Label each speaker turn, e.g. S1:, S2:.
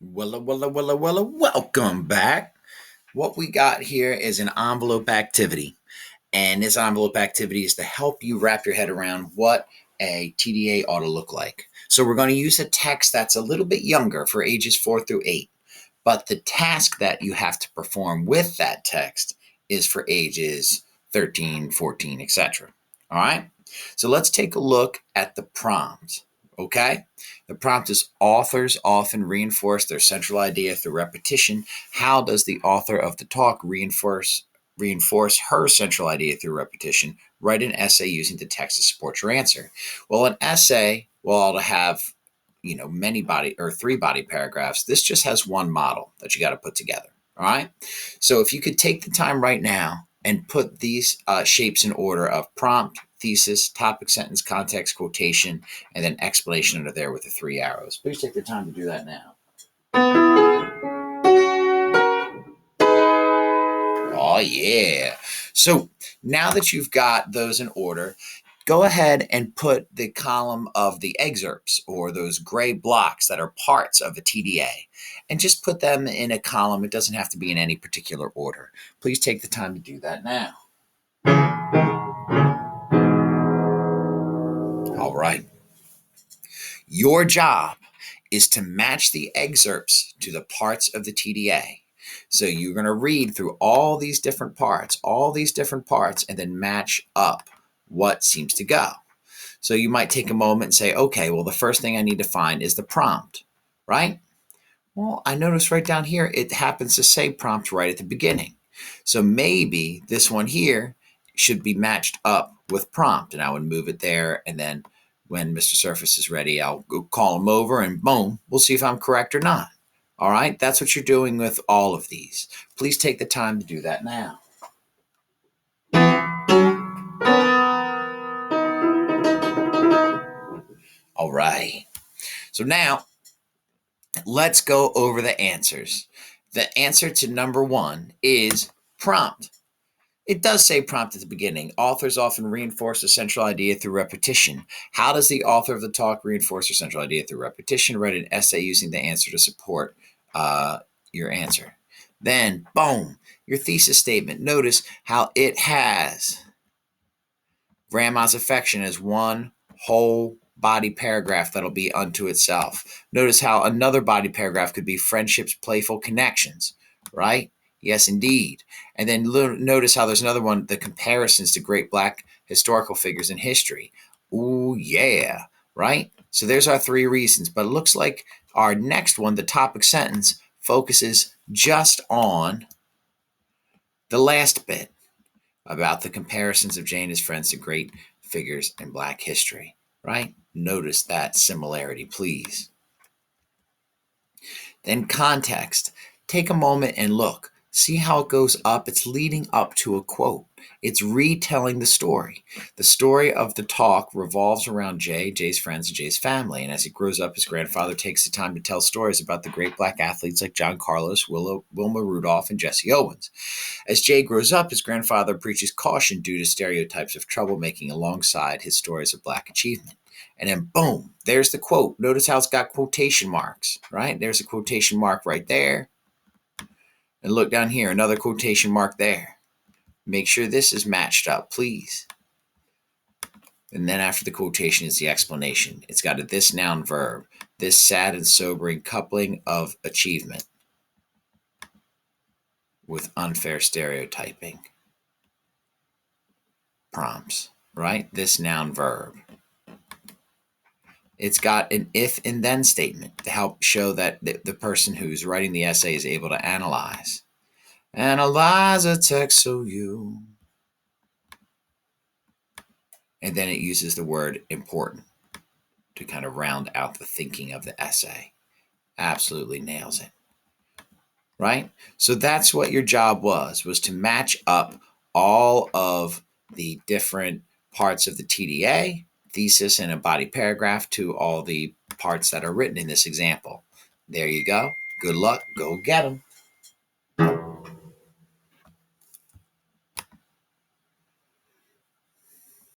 S1: Welcome back. What we got here is an envelope activity. And this envelope activity is to help you wrap your head around what a TDA ought to look like. So we're going to use a text that's a little bit younger for ages 4 through 8. But the task that you have to perform with that text is for ages 13, 14, etc. All right. So let's take a look at the prompt. Okay. The prompt is authors often reinforce their central idea through repetition. How does the author of the talk reinforce her central idea through repetition? Write an essay using the text to support your answer. Well, an essay will have many body or three body paragraphs. This just has one model that you got to put together. All right. So if you could take the time right now and put these shapes in order of prompt, thesis, topic, sentence, context, quotation, and then explanation under there with the three arrows. Please take the time to do that now. Oh, yeah. So now that you've got those in order, go ahead and put the column of the excerpts or those gray blocks that are parts of a TDA and just put them in a column. It doesn't have to be in any particular order. Please take the time to do that now. All right. Your job is to match the excerpts to the parts of the TDA. So you're going to read through all these different parts, and then match up what seems to go. So you might take a moment and say, okay, well, the first thing I need to find is the prompt, right? Well, I notice right down here, it happens to say prompt right at the beginning. So maybe this one here should be matched up with prompt, and I would move it there. And then when Mr. Surface is ready, I'll go call him over and boom, we'll see if I'm correct or not. All right, that's what you're doing with all of these. Please take the time to do that now. All right. So now let's go over the answers. The answer to number one is prompt. It does say prompt at the beginning. Authors often reinforce a central idea through repetition. How does the author of the talk reinforce her central idea through repetition? Write an essay using the answer to support your answer. Then, boom, your thesis statement. Notice how it has grandma's affection as one whole body paragraph that'll be unto itself. Notice how another body paragraph could be friendships, playful connections, right? Yes, indeed. And then notice how there's another one, the comparisons to great Black historical figures in history. Ooh, yeah, right? So there's our three reasons. But it looks like our next one, the topic sentence, focuses just on the last bit about the comparisons of Jane and his friends to great figures in Black history, right? Notice that similarity, please. Then context. Take a moment and look. See how it goes up? It's leading up to a quote. It's retelling the story. The story of the talk revolves around Jay's friends, and Jay's family. And as he grows up, his grandfather takes the time to tell stories about the great Black athletes like John Carlos, Wilma Rudolph, and Jesse Owens. As Jay grows up, his grandfather preaches caution due to stereotypes of troublemaking alongside his stories of Black achievement. And then boom, there's the quote. Notice how it's got quotation marks, right? There's a quotation mark right there. And look down here, another quotation mark there. Make sure this is matched up, please. And then after the quotation is the explanation. It's got a this noun verb, this sad and sobering coupling of achievement with unfair stereotyping. Prompts, right? This noun verb. It's got an if and then statement to help show that the person who's writing the essay is able to analyze. Analyze a text so you. And then it uses the word important to kind of round out the thinking of the essay. Absolutely nails it. Right? So that's what your job was to match up all of the different parts of the TDA, thesis, and a body paragraph to all the parts that are written in this example. There you go. Good luck. Go get them.